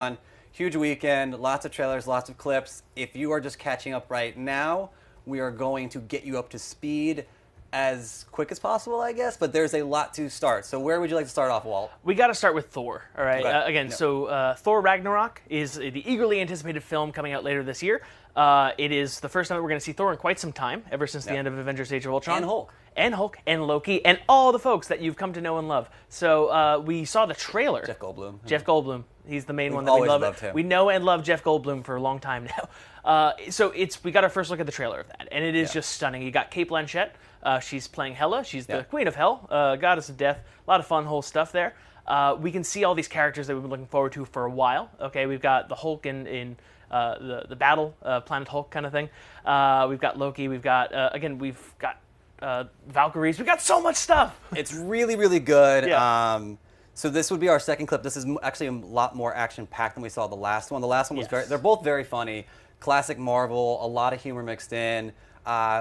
on. Huge weekend, lots of trailers, lots of clips. If you are just catching up right now, we are going to get you up to speed as quick as possible, I guess, but there's a lot to start. So where would you like to start off, Walt? We got to start with Thor, all right? Okay. Again, Yep. so Thor Ragnarok is the eagerly anticipated film coming out later this year. It is the first time that we're going to see Thor in quite some time, ever since the end of Avengers Age of Ultron. And Hulk. And Hulk, and Loki, and all the folks that you've come to know and love. So we saw the trailer. Jeff Goldblum. Jeff Goldblum. He's the main We've one that we always love. loved him. We know and love Jeff Goldblum for a long time now. So we got our first look at the trailer of that, and it is just stunning. You got Cate Blanchett. She's playing Hela. She's the Queen of Hell, Goddess of Death. A lot of fun whole stuff there. We can see all these characters that we've been looking forward to for a while. Okay, we've got the Hulk in the battle, Planet Hulk kind of thing. We've got Loki. We've got we've got Valkyries. We've got so much stuff. It's really, really good. Yeah. So this would be our second clip. This is actually a lot more action-packed than we saw the last one. The last one was they're both very funny. Classic Marvel, a lot of humor mixed in.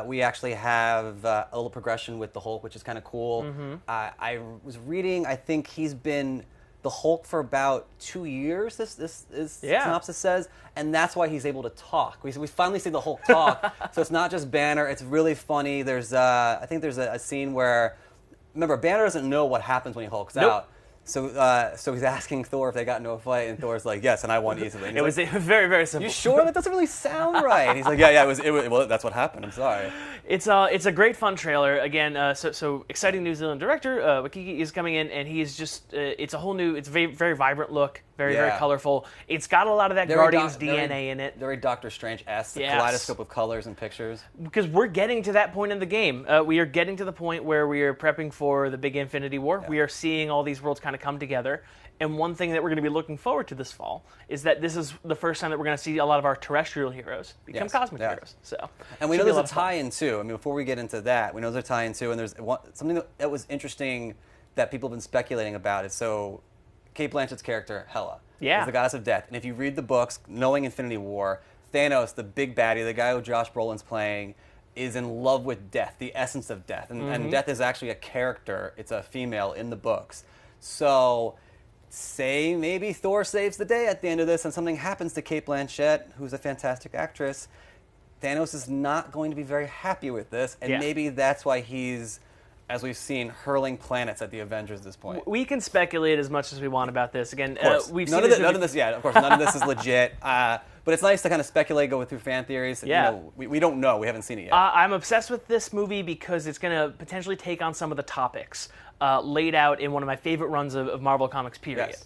We actually have a little progression with the Hulk, which is kind of cool. I was reading, I think he's been the Hulk for about 2 years, this synopsis says, and that's why he's able to talk. We finally see the Hulk talk, so it's not just Banner, it's really funny. There's, I think there's a scene where, remember, Banner doesn't know what happens when he hulks out. So he's asking Thor if they got into a fight, and Thor's like, yes, and I won easily. It was very, very simple. You sure? That doesn't really sound right. He's like, yeah, it was, well, that's what happened. I'm sorry. It's a great fun trailer. Again, so exciting New Zealand director, Wakiki is coming in, and he's just, it's a whole new, it's a very, very vibrant look, very colorful. It's got a lot of that Guardians DNA in it. Very Doctor Strange-esque, the kaleidoscope of colors and pictures. Because we're getting to that point in the game. We are getting to the point where we are prepping for the big Infinity War. We are seeing all these worlds kind of come together. And one thing that we're going to be looking forward to this fall is that this is the first time that we're going to see a lot of our terrestrial heroes become cosmic heroes. So, and we know there's a tie-in too. I mean, before we get into that, we know there's a tie-in too. And there's something that was interesting that people have been speculating about. Is so Cate Blanchett's character Hela is the goddess of death. And if you read the books, knowing Infinity War, Thanos, the big baddie, the guy who Josh Brolin's playing, is in love with death, the essence of death. And death is actually a character. It's a female in the books. So say maybe Thor saves the day at the end of this and something happens to Cate Blanchett, who's a fantastic actress. Thanos is not going to be very happy with this, and maybe that's why he's, as we've seen, hurling planets at the Avengers at this point. We can speculate as much as we want about this. Again, we've none seen of this, of course, none of this is legit. But it's nice to kind of speculate, go through fan theories. Yeah. You know, we don't know. We haven't seen it yet. I'm obsessed with this movie because it's going to potentially take on some of the topics laid out in one of my favorite runs of Marvel Comics, period. Yes.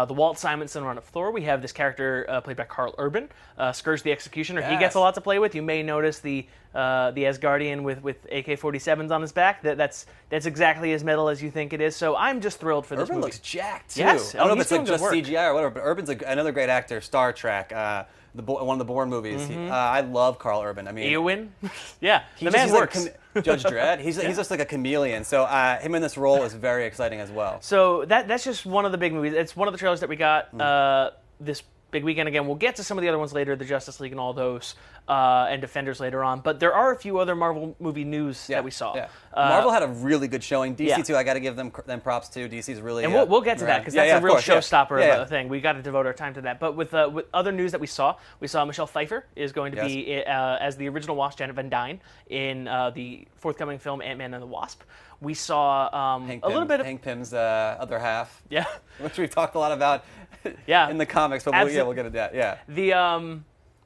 The Walt Simonson run of Thor. We have this character played by Karl Urban, Scourge the Executioner. He gets a lot to play with. You may notice the Asgardian with AK-47s on his back. That's exactly as metal as you think it is. So I'm just thrilled for this movie. Urban looks jacked, too. Yes. I don't know if he's it's like doing just good work. CGI or whatever, but Urban's another great actor, Star Trek, one of the Bourne movies. I love Karl Urban. I mean, Eowyn? Yeah, the man works. Judge Dredd. He's just like a chameleon. So him in this role is very exciting as well. So that's just one of the big movies. It's one of the trailers that we got this big weekend. Again, we'll get to some of the other ones later, the Justice League and all those, and Defenders later on. But there are a few other Marvel movie news that we saw. Marvel had a really good showing. DC too. I got to give them props too. DC's really. And we'll get to that because that's a real showstopper of a thing. We got to devote our time to that. But with other news that we saw Michelle Pfeiffer is going to be as the original Wasp, Janet Van Dyne, in the forthcoming film Ant-Man and the Wasp. We saw a little bit of Hank Pym's other half. Yeah, which we've talked a lot about. In the comics, but we'll get to that. Yeah.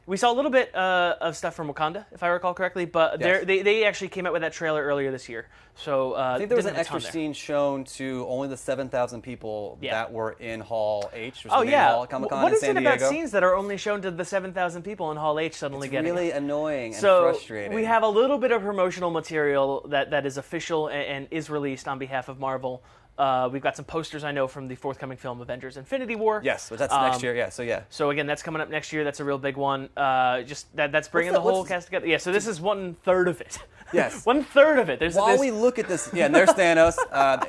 We saw a little bit of stuff from Wakanda, if I recall correctly, but they actually came out with that trailer earlier this year. So I think there was an extra scene shown to only the 7,000 people that were in Hall H. Oh yeah, Hall, Comic-Con what in is San it Diego. about scenes that are only shown to the 7,000 people in Hall H suddenly getting really annoying and so frustrating. We have a little bit of promotional material that is official and is released on behalf of Marvel. We've got some posters, I know, from the forthcoming film Avengers Infinity War. Yes, but that's next year, So again, that's coming up next year. That's a real big one. That's bringing the whole cast together. Yeah, so this is 1/3 of it. Yes. 1/3 of it. While we look at this, and there's Thanos.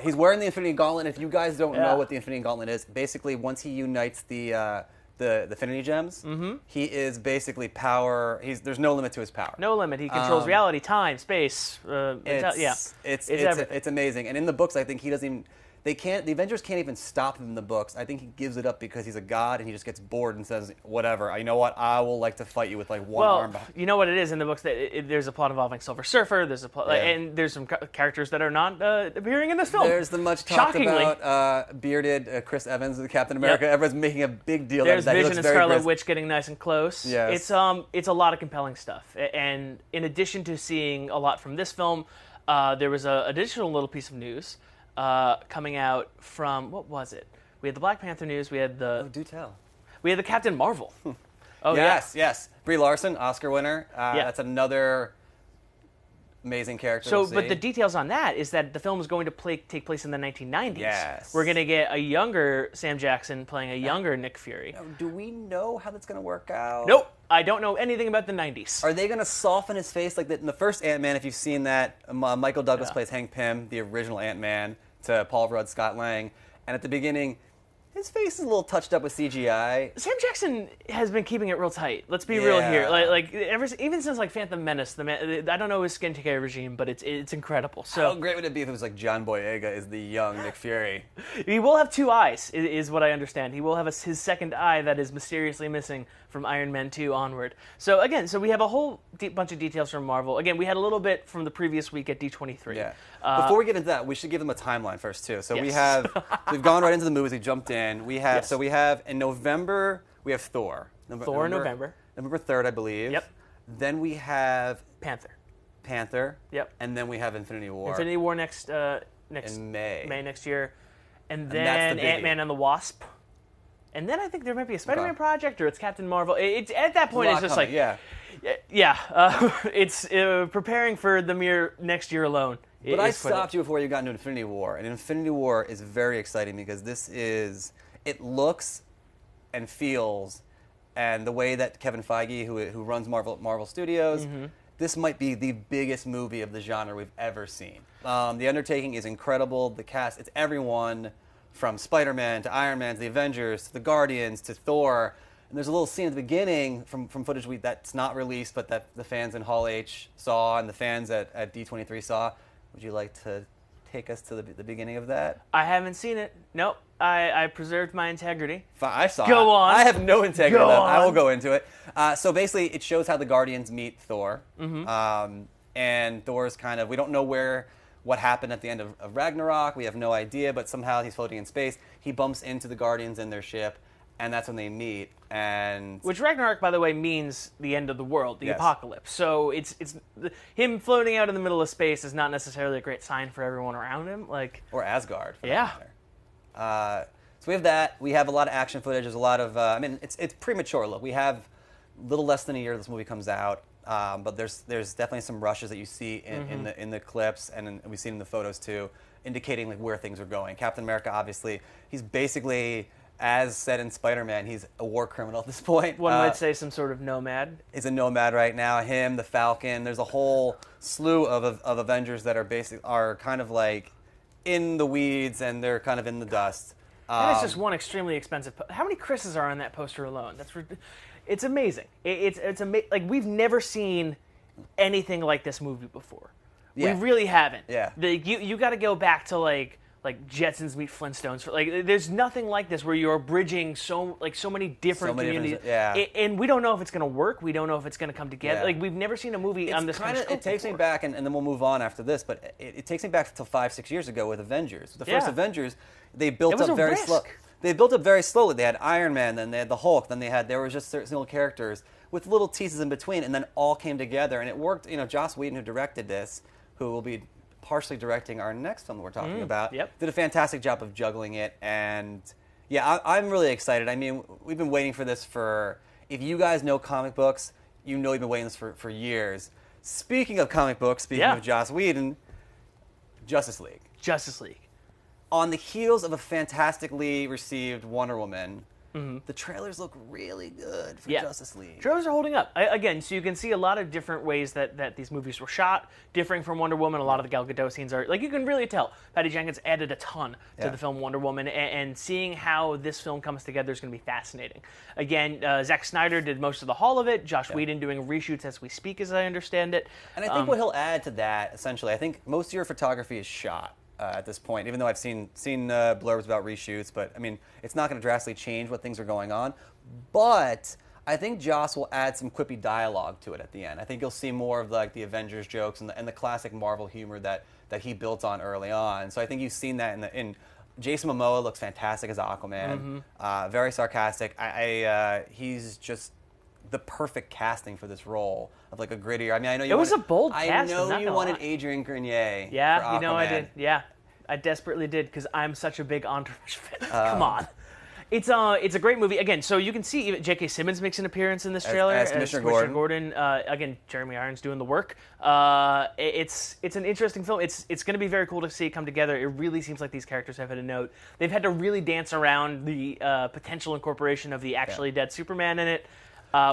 He's wearing the Infinity Gauntlet. If you guys don't know what the Infinity Gauntlet is, basically once he unites the Infinity Gems, he is basically power. There's no limit to his power. No limit. He controls reality, time, space. It's amazing. And in the books, I think he doesn't even. The Avengers can't even stop him in the books. I think he gives it up because he's a god and he just gets bored and says, whatever, you know what, I will like to fight you with like one arm behind. You know what it is in the books, that there's a plot involving Silver Surfer, there's a plot, and there's some characters that are not appearing in this film. There's the much talked about bearded Chris Evans of Captain America. Everyone's making a big deal there's that Vision he looks and very Scarlet Witch getting nice and close. Yes. It's a lot of compelling stuff. And in addition to seeing a lot from this film, there was an additional little piece of news coming out from, what was it? We had the Black Panther news. We had the... Oh, do tell. We had the Captain Marvel. Yes. Brie Larson, Oscar winner. That's another amazing character. So, but the details on that is that the film is going to take place in the 1990s. Yes. We're going to get a younger Sam Jackson playing a younger Nick Fury. Now, do we know how that's going to work out? Nope. I don't know anything about the 90s. Are they going to soften his face like that in the first Ant-Man? If you've seen that, Michael Douglas plays Hank Pym, the original Ant-Man, to Paul Rudd, Scott Lang, and at the beginning, his face is a little touched up with CGI. Sam Jackson has been keeping it real tight. Let's be real here. Even since like Phantom Menace, I don't know his skincare regime, but it's incredible. So how great would it be if it was like John Boyega is the young Nick Fury? He will have two eyes, is what I understand. He will have his second eye that is mysteriously missing from Iron Man 2 onward. So again, we have a whole bunch of details from Marvel. Again, we had a little bit from the previous week at D23. Yeah. Before we get into that, we should give them a timeline first too. So we've gone right into the movies. We jumped in. We have in November we have Thor. Thor in November. November 3rd, I believe. Yep. Then we have Panther. Yep. And then we have Infinity War. Infinity War next in May. May next year. And then Ant-Man and the Wasp. And then I think there might be a Spider-Man project, or it's Captain Marvel. It's at that point, it's just coming. It's preparing for the next year alone. But I stopped you before you got into Infinity War, and Infinity War is very exciting because it looks and feels, and the way that Kevin Feige, who runs Marvel Studios, this might be the biggest movie of the genre we've ever seen. The undertaking is incredible. The cast, it's everyone from Spider-Man to Iron Man to the Avengers to the Guardians to Thor. And there's a little scene at the beginning from footage that's not released, but that the fans in Hall H saw and the fans at D23 saw. Would you like to take us to the beginning of that? I haven't seen it. Nope. I preserved my integrity. I saw it. Go on. I have no integrity Go left. on. I will go into it. So basically, it shows how the Guardians meet Thor. And Thor's we don't know what happened at the end of Ragnarok. We have no idea, but somehow he's floating in space. He bumps into the Guardians in their ship, and that's when they meet. Which Ragnarok, by the way, means the end of the world, the apocalypse. So it's him floating out in the middle of space is not necessarily a great sign for everyone around him. Or Asgard, for that matter. So we have that. We have a lot of action footage. There's a lot of, it's premature. Look, we have a little less than a year this movie comes out. But there's definitely some rushes that you see in the clips, and we've seen in the photos too, indicating where things are going. Captain America, obviously, he's basically, as said in Spider-Man, he's a war criminal at this point. One might say some sort of nomad. He's a nomad right now. Him, the Falcon. There's a whole slew of Avengers that are kind of like in the weeds, and they're kind of in the dust. And it's just one extremely expensive. How many Chris's are on that poster alone? It's amazing. It's amazing. We've never seen anything like this movie before. Yeah. We really haven't. Yeah. You got to go back to like Jetsons meet Flintstones. There's nothing like this where you're bridging so many different communities. And we don't know if it's going to work. We don't know if it's going to come together. We've never seen a movie on this kind of scope. It takes me back, and then we'll move on after this. But it takes me back to 5-6 years ago with Avengers. The first Avengers, they built up very slow. They built up very slowly. They had Iron Man, then they had the Hulk, then there were just single characters with little teases in between, and then all came together, and it worked. Joss Whedon, who directed this, who will be partially directing our next film that we're talking about, did a fantastic job of juggling it, and I'm really excited. I mean, we've been waiting for this if you guys know comic books, you've been waiting this for years. Speaking of comic books, speaking of Joss Whedon, Justice League. On the heels of a fantastically received Wonder Woman, the trailers look really good for Justice League. Trailers are holding up. Again, so you can see a lot of different ways that these movies were shot, differing from Wonder Woman. A lot of the Gal Gadot scenes are, you can really tell. Patty Jenkins added a ton to the film Wonder Woman, and seeing how this film comes together is going to be fascinating. Again, Zack Snyder did most of the haul of it. Joss Whedon doing reshoots as we speak, as I understand it. And I think what he'll add to that, essentially, I think most of your photography is shot. at this point, even though I've seen blurbs about reshoots. But I mean, it's not going to drastically change what things are going on. But I think Joss will add some quippy dialogue to it at the end. I think you'll see more of like the Avengers jokes and the classic Marvel humor that he built on early on. So I think you've seen that in Jason Momoa looks fantastic as Aquaman. Very sarcastic. He's just the perfect casting for this role of like a grittier. I mean, I know it was a bold cast. I know you wanted Adrian Grenier. Yeah, for Aquaman. I did. Yeah, I desperately did because I'm such a big Entourage fan. Come on. It's a great movie. Again, so you can see even J.K. Simmons makes an appearance in this trailer as Commissioner Gordon. Again, Jeremy Irons doing the work. It's an interesting film. It's going to be very cool to see it come together. It really seems like these characters have had a note. They've had to really dance around the potential incorporation of the actually dead Superman in it.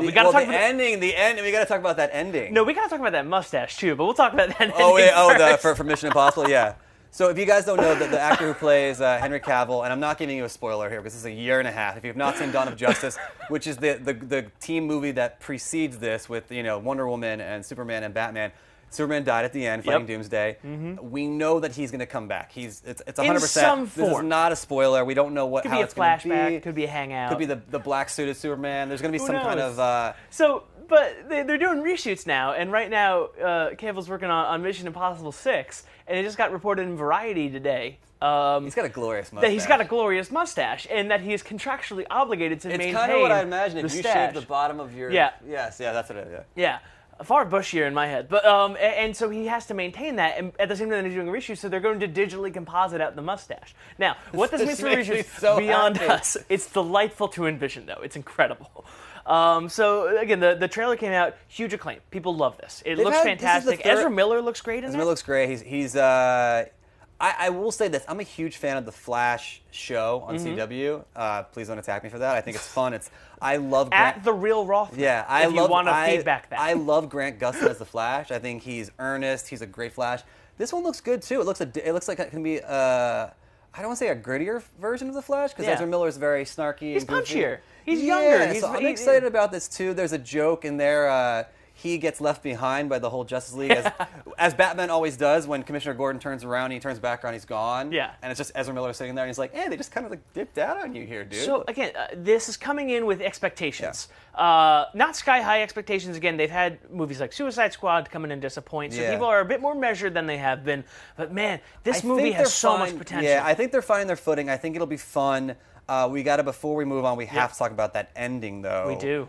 We got to talk about ending. We got to talk about that ending. No, we got to talk about that mustache too. But we'll talk about that. Ending for Mission Impossible, yeah. So if you guys don't know, the actor who plays Henry Cavill, and I'm not giving you a spoiler here because this is a year and a half. If you have not seen Dawn of Justice, which is the team movie that precedes this with Wonder Woman and Superman and Batman. Superman died at the end, fighting Doomsday. We know that he's going to come back. It's 100%. In some form. This is not a spoiler. We don't know how it's going to be. Could be a flashback. Could be a hangout. Could be the black suited Superman. There's going to be some kind of. But they're doing reshoots now, and right now Cavill's working on Mission Impossible 6, and it just got reported in Variety today. He's got a glorious mustache. That he's got a glorious mustache, and that he is contractually obligated to maintain. It's kind of what I imagine if you shave shave the bottom of your. Yeah. Yes. Yeah. That's what it is. Yeah. Far bushier in my head, but and so he has to maintain that, and at the same time they're doing a reshoot, so they're going to digitally composite out the mustache. Now, what this means for reshoots beyond us, it's delightful to envision, though. It's incredible. So again, the trailer came out, huge acclaim. People love this. It looks fantastic. Ezra Miller looks great in it. Ezra Miller looks great. He's I will say this. I'm a huge fan of the Flash show on CW. Please don't attack me for that. I think it's fun. I love Grant. At the Real Roth. Yeah, if you want to feedback that. I love Grant Gustin as the Flash. I think he's earnest. He's a great Flash. This one looks good too. It looks like it can be. I don't want to say a grittier version of the Flash because Ezra Miller is very snarky. He's and goofy. punchier. He's younger. So I'm excited about this too. There's a joke in there. He gets left behind by the whole Justice League, as Batman always does. When Commissioner Gordon turns around, he turns back around, he's gone. Yeah. And it's just Ezra Miller sitting there, and he's like, "Hey, they just kind of like dipped out on you here, dude." So again, this is coming in with expectations, not sky high expectations. Again, they've had movies like Suicide Squad come in and disappoint, so people are a bit more measured than they have been. But man, this movie has so much potential. Yeah, I think they're finding their footing. I think it'll be fun. Before we move on, we have to talk about that ending, though. We do.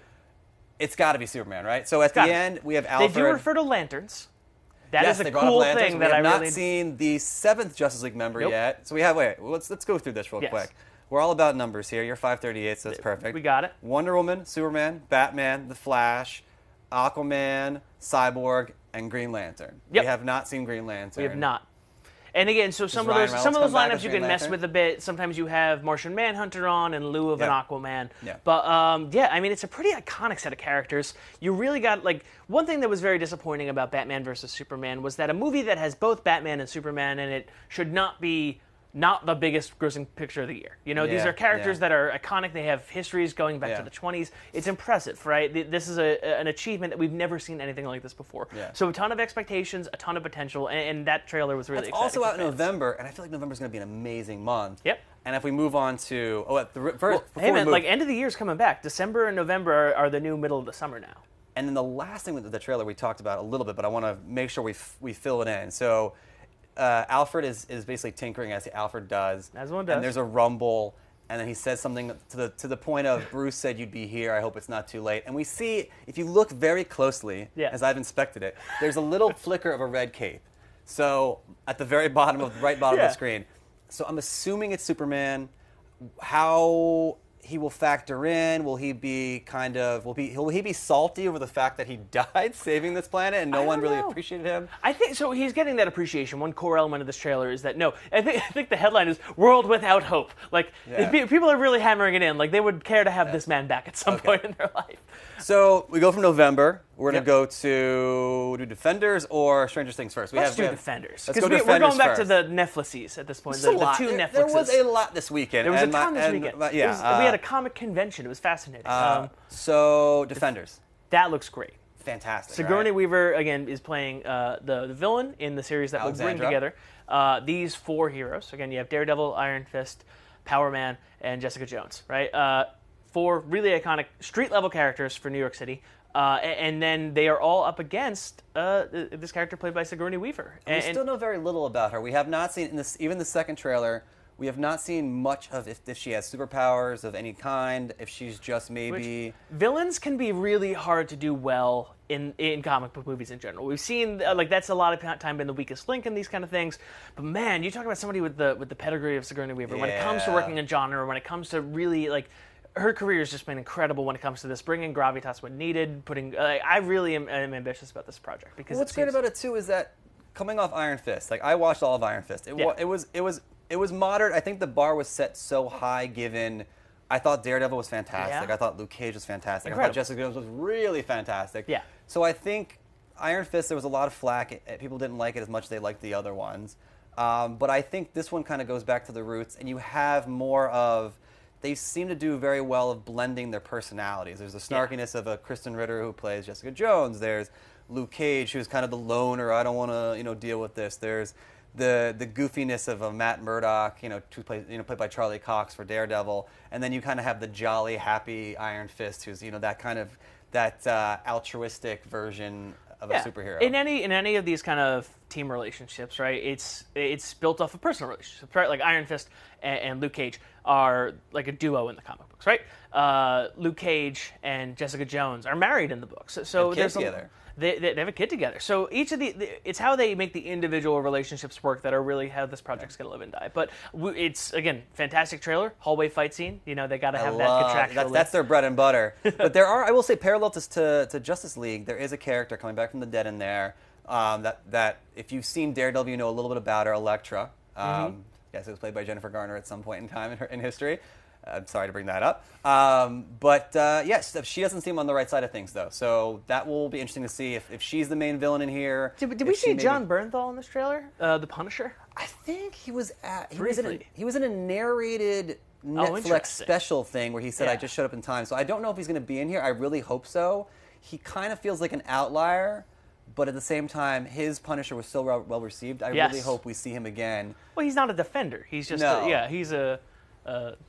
It's got to be Superman, right? So at the end, we have Alfred. They do refer to lanterns. That is a cool thing that I really... We have not seen the 7th Justice League member yet. So we have... Wait, let's go through this real quick. We're all about numbers here. You're 538, so that's perfect. We got it. Wonder Woman, Superman, Batman, The Flash, Aquaman, Cyborg, and Green Lantern. Yep. We have not seen Green Lantern. We have not. And again, so some of those lineups you can mess with a bit. Sometimes you have Martian Manhunter on in lieu of an Aquaman. Yeah. But I mean, it's a pretty iconic set of characters. You really got one thing that was very disappointing about Batman versus Superman was that a movie that has both Batman and Superman in it should not be the biggest grossing picture of the year. These are characters that are iconic. They have histories going back to the 20s. It's impressive, right? This is an achievement that we've never seen anything like this before. Yeah. So a ton of expectations, a ton of potential, and that trailer was really exciting. It's also out in November, and I feel like November's going to be an amazing month. Yep. And if we move on to... end of the year's coming back. December and November are the new middle of the summer now. And then the last thing with the trailer we talked about a little bit, but I want to make sure we fill it in. So... Alfred is basically tinkering as Alfred does. As one does. And there's a rumble, and then he says something to the point of, Bruce said you'd be here, I hope it's not too late. And we see, if you look very closely, as I've inspected it, there's a little flicker of a red cape. So at the very bottom of the bottom of the screen. So I'm assuming it's Superman. How he will factor in? Will he be will he be salty over the fact that he died saving this planet and no one really appreciated him? I think so. He's getting that appreciation. One core element of this trailer is that I think the headline is "World Without Hope." People are really hammering it in. They would care to have this man back at some point in their life. So we go from November. We're going to go to Defenders or Stranger Things first. Let's do Defenders. Let's go Defenders We're going back first. to the Netflixies at this point. The two Netflixes. There was a lot this weekend. There was a ton this weekend. We had a comic convention. It was fascinating. So Defenders. That looks great. Fantastic. Sigourney Weaver, again, is playing the villain in the series that will bring together. these 4 heroes, again, you have Daredevil, Iron Fist, Power Man, and Jessica Jones, right? 4 really iconic street-level characters for New York City. And then they are all up against this character played by Sigourney Weaver. We still know very little about her. We have not seen, even the second trailer, we have not seen much of if she has superpowers of any kind, if she's just maybe... Villains can be really hard to do well in comic book movies in general. We've seen, that's a lot of time been the weakest link in these kind of things. But man, you talk about somebody with the pedigree of Sigourney Weaver. When it comes to working in genre, when it comes to really, her career has just been incredible when it comes to this, bringing gravitas when needed, I really am ambitious about this project. Because what's great about it, too, is that coming off Iron Fist, I watched all of Iron Fist. It was moderate. I think the bar was set so high given I thought Daredevil was fantastic. I thought Luke Cage was fantastic. Incredible. I thought Jessica Jones was really fantastic. Yeah. So I think Iron Fist, there was a lot of flack. People didn't like it as much as they liked the other ones. But I think this one kind of goes back to the roots, and you have more of... They seem to do very well of blending their personalities. There's the snarkiness of a Kristen Ritter who plays Jessica Jones. There's Luke Cage, who's kind of the loner. I don't want to, deal with this. There's the goofiness of a Matt Murdock, played by Charlie Cox for Daredevil, and then you kind of have the jolly, happy Iron Fist, who's that altruistic version of a superhero. In any of these kind of team relationships, right? It's built off of personal relationships, right? Like Iron Fist and Luke Cage are like a duo in the comic books, right? Luke Cage and Jessica Jones are married in the books, so there's together. They have a kid together. So each of it's how they make the individual relationships work that are really how this project's going to live and die. But it's, again, fantastic trailer, hallway fight scene. They got to have that contractually. That's their bread and butter. But there are, I will say, parallel to Justice League, there is a character coming back from the dead in there that if you've seen Daredevil, you know a little bit about her, Elektra. Yes, it was played by Jennifer Garner at some point in time in history. I'm sorry to bring that up. Yes, she doesn't seem on the right side of things, though. So that will be interesting to see if she's the main villain in here. Did we see John Bernthal in this trailer? The Punisher? I think he was in a narrated Netflix special thing where he said, I just showed up in time. So I don't know if he's going to be in here. I really hope so. He kind of feels like an outlier. But at the same time, his Punisher was so well received. I really hope we see him again. Well, he's not a defender. He's just he's a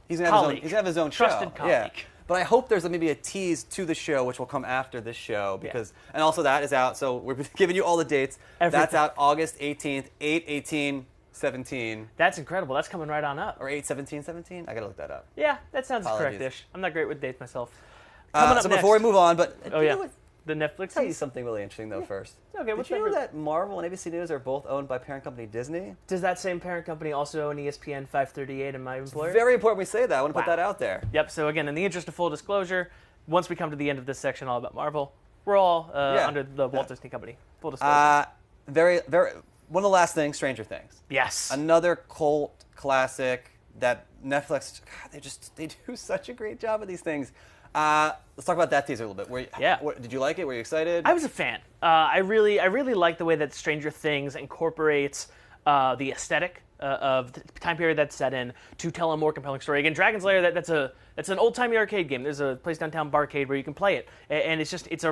he's gonna have his own show. Trusted colleague. Yeah. But I hope there's maybe a tease to the show, which will come after this show, and also that is out. So we're giving you all the dates. Everything. That's out August 18th, 8/18/17. That's incredible. That's coming right on up. Or 8/17/17. I gotta look that up. Yeah, that sounds correct-ish. I'm not great with dates myself. Coming up next. Before we move on, but the Netflix. I'll tell you something really interesting though first. Okay, Did you know that Marvel and ABC News are both owned by parent company Disney? Does that same parent company also own ESPN 538 and my employer? It's very important we say that. I want to put that out there. Yep. So again, in the interest of full disclosure, once we come to the end of this section all about Marvel, we're all under the Walt Disney Company. Full disclosure. Very. One of the last things, Stranger Things. Yes. Another cult classic that Netflix. God, they do such a great job of these things. Let's talk about that teaser a little bit. Did you like it? Were you excited? I was a fan. I really like the way that Stranger Things incorporates the aesthetic of the time period that's set in to tell a more compelling story. Again, Dragon's Lair, that's an old-timey arcade game. There's a place downtown, Barcade, where you can play it. And it's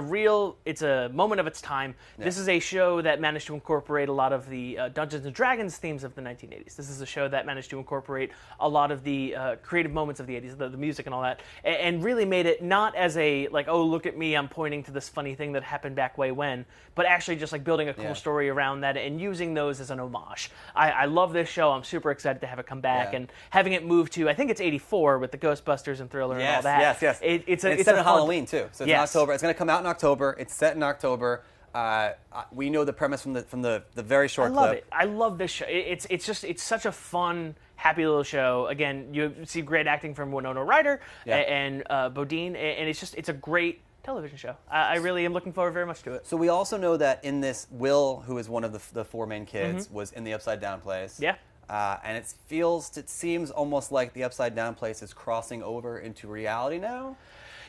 a moment of its time. Yeah. This is a show that managed to incorporate a lot of the Dungeons & Dragons themes of the 1980s. This is a show that managed to incorporate a lot of the creative moments of the 80s, the music and all that, and really made it not as a, oh, look at me, I'm pointing to this funny thing that happened back way when, but actually just building a cool story around that and using those as an homage. I love this show. I'm super excited to have it come back and having it move to, I think it's 84 with the Ghostbusters and Thriller and all that. Yes. It's set in Halloween too, so it's in October. It's going to come out in October. It's set in October. We know the premise from the very short clip. I love it. I love this show. It's such a fun, happy little show. Again, you see great acting from Winona Ryder and Bodine, and it's a great television show. I really am looking forward very much to it. So we also know that in this, Will, who is one of the four main kids, was in the Upside Down place. Yeah. And it seems almost like the Upside Down place is crossing over into reality now.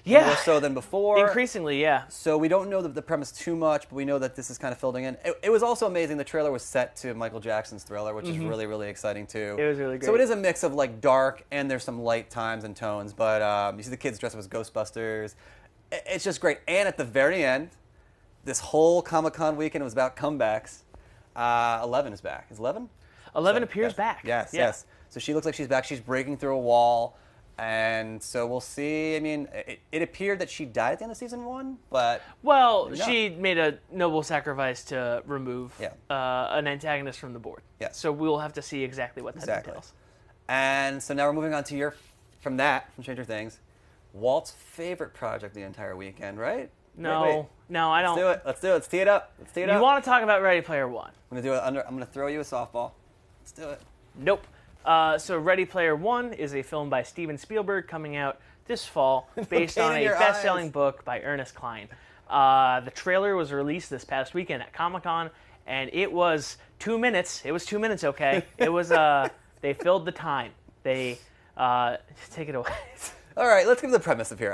Yeah. More so than before. Increasingly, yeah. So we don't know the premise too much, but we know that this is kind of filling in. It was also amazing. The trailer was set to Michael Jackson's Thriller, which is really, really exciting too. It was really great. So it is a mix of dark and there's some light times and tones, but you see the kids dressed up as Ghostbusters. It's just great. And at the very end, this whole Comic-Con weekend was about comebacks. 11 is back. Is 11? 11 appears yes. back. Yes. So she looks like she's back. She's breaking through a wall. And so we'll see. I mean, it appeared that she died at the end of season 1, but... Well, she made a noble sacrifice to remove an antagonist from the board. Yeah. So we'll have to see exactly what that entails. And so now we're moving on to from Stranger Things, Walt's favorite project the entire weekend, right? No, wait. No, I don't. Let's do it. Let's tee it up. You want to talk about Ready Player One? I'm going to throw you a softball. Let's do it. Nope. So Ready Player One is a film by Steven Spielberg coming out this fall based on a best-selling book by Ernest Cline. The trailer was released this past weekend at Comic-Con, and it was 2 minutes. It was 2 minutes, okay? It was, they filled the time. They, take it away. All right, let's give the premise of here.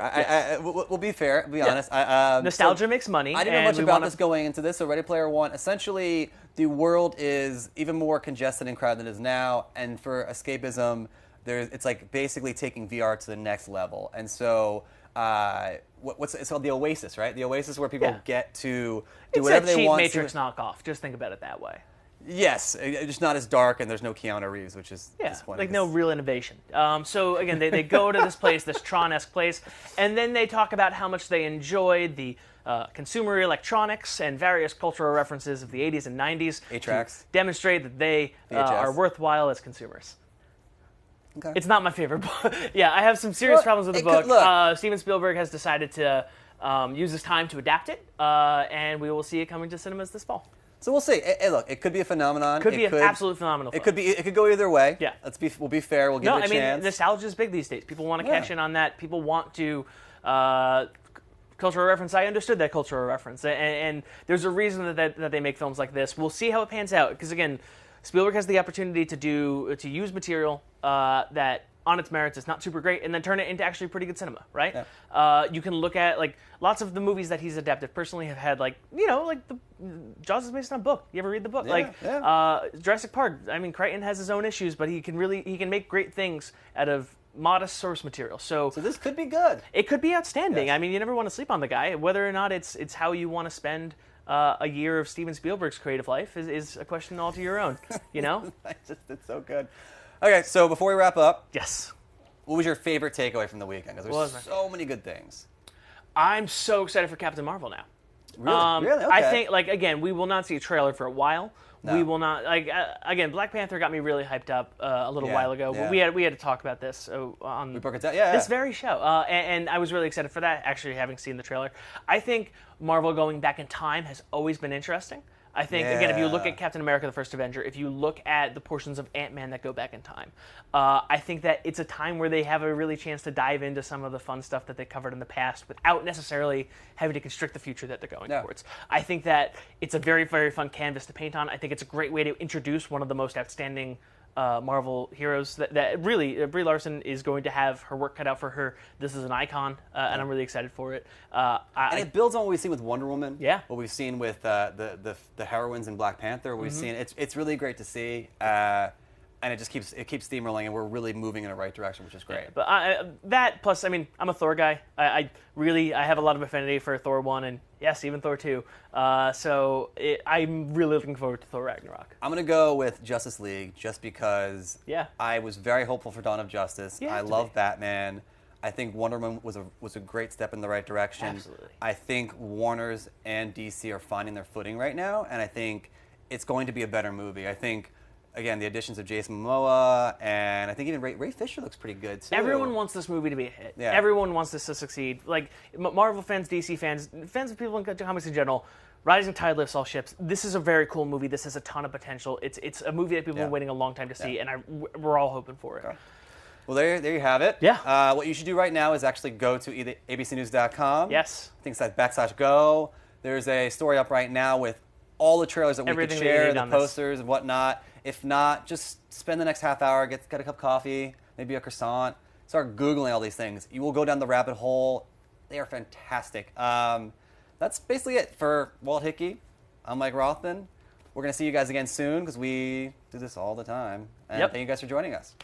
We'll be fair, be honest. Nostalgia makes money. I didn't know much about this going into this. So Ready Player One, essentially, the world is even more congested and crowded than it is now. And for escapism, it's like basically taking VR to the next level. And so it's called the Oasis, right? The Oasis where people get to do whatever they want. It's a cheap Matrix knockoff. Just think about it that way. Yes, it's not as dark, and there's no Keanu Reeves, which is disappointing. Like no real innovation. So again, they go to this place, this Tron-esque place, and then they talk about how much they enjoyed the consumer electronics and various cultural references of the 80s and 90s 8-tracks. to demonstrate that they are worthwhile as consumers. Okay. It's not my favorite book. I have some serious problems with the book. Steven Spielberg has decided to use this time to adapt it, and we will see it coming to cinemas this fall. So we'll see. Hey, look, it could be a phenomenon. Could be an absolute phenomenal film. It could go either way. Yeah. We'll be fair. We'll give it a chance. Nostalgia is big these days. People want to cash in on that. People want to cultural reference. I understood that cultural reference, and there's a reason that they make films like this. We'll see how it pans out, because again, Spielberg has the opportunity to use material that on its merits is not super great, and then turn it into actually pretty good cinema, right? Yeah. You can look at lots of the movies that he's adapted personally have had the Jaws is based on a book. You ever read the book? Jurassic Park. I mean, Crichton has his own issues, but he can make great things out of modest source material. So this could be good. It could be outstanding. Yes. I mean, you never want to sleep on the guy. Whether or not it's how you want to spend a year of Steven Spielberg's creative life is a question all to your own. You know? It's so good. Okay, so before we wrap up, yes, what was your favorite takeaway from the weekend? Because there's so many good things. I'm so excited for Captain Marvel now. Really? Okay. I think, again, we will not see a trailer for a while. No. We will not, again, Black Panther got me really hyped up a little while ago. Yeah. We had to talk about this on we broke it down. this very show. And I was really excited for that, actually, having seen the trailer. I think Marvel going back in time has always been interesting. I think, again, if you look at Captain America, the First Avenger, if you look at the portions of Ant-Man that go back in time, I think that it's a time where they have a really chance to dive into some of the fun stuff that they covered in the past without necessarily having to constrict the future that they're going towards. I think that it's a very, very fun canvas to paint on. I think it's a great way to introduce one of the most outstanding Marvel heroes that really Brie Larson is going to have her work cut out for her. This is an icon, and I'm really excited for it. And it builds on what we've seen with Wonder Woman. Yeah. What we've seen with the heroines in Black Panther. What we've seen. It's really great to see. And it just keeps steamrolling, and we're really moving in the right direction, which is great. Yeah, but that plus, I mean, I'm a Thor guy. I have a lot of affinity for Thor 1 and yes, even Thor 2. So I'm really looking forward to Thor Ragnarok. I'm gonna go with Justice League just because I was very hopeful for Dawn of Justice. I love Batman. I think Wonder Woman was a great step in the right direction. Absolutely. I think Warner's and DC are finding their footing right now, and I think it's going to be a better movie. I think. Again, the additions of Jason Momoa, and I think even Ray Fisher looks pretty good, too. Everyone wants this movie to be a hit. Yeah. Everyone wants this to succeed. Like, Marvel fans, DC fans of people in comics in general, rising tide lifts all ships. This is a very cool movie. This has a ton of potential. It's a movie that people have been waiting a long time to see, and we're all hoping for it. Okay. Well, there you have it. Yeah. What you should do right now is actually go to either abcnews.com. Yes. I think it's /go. There's a story up right now with all the trailers that we could share, the posters and whatnot. If not, just spend the next half hour, get a cup of coffee, maybe a croissant, start Googling all these things. You will go down the rabbit hole. They are fantastic. That's basically it for Walt Hickey. I'm Mike Rothman. We're going to see you guys again soon because we do this all the time. And thank you guys for joining us.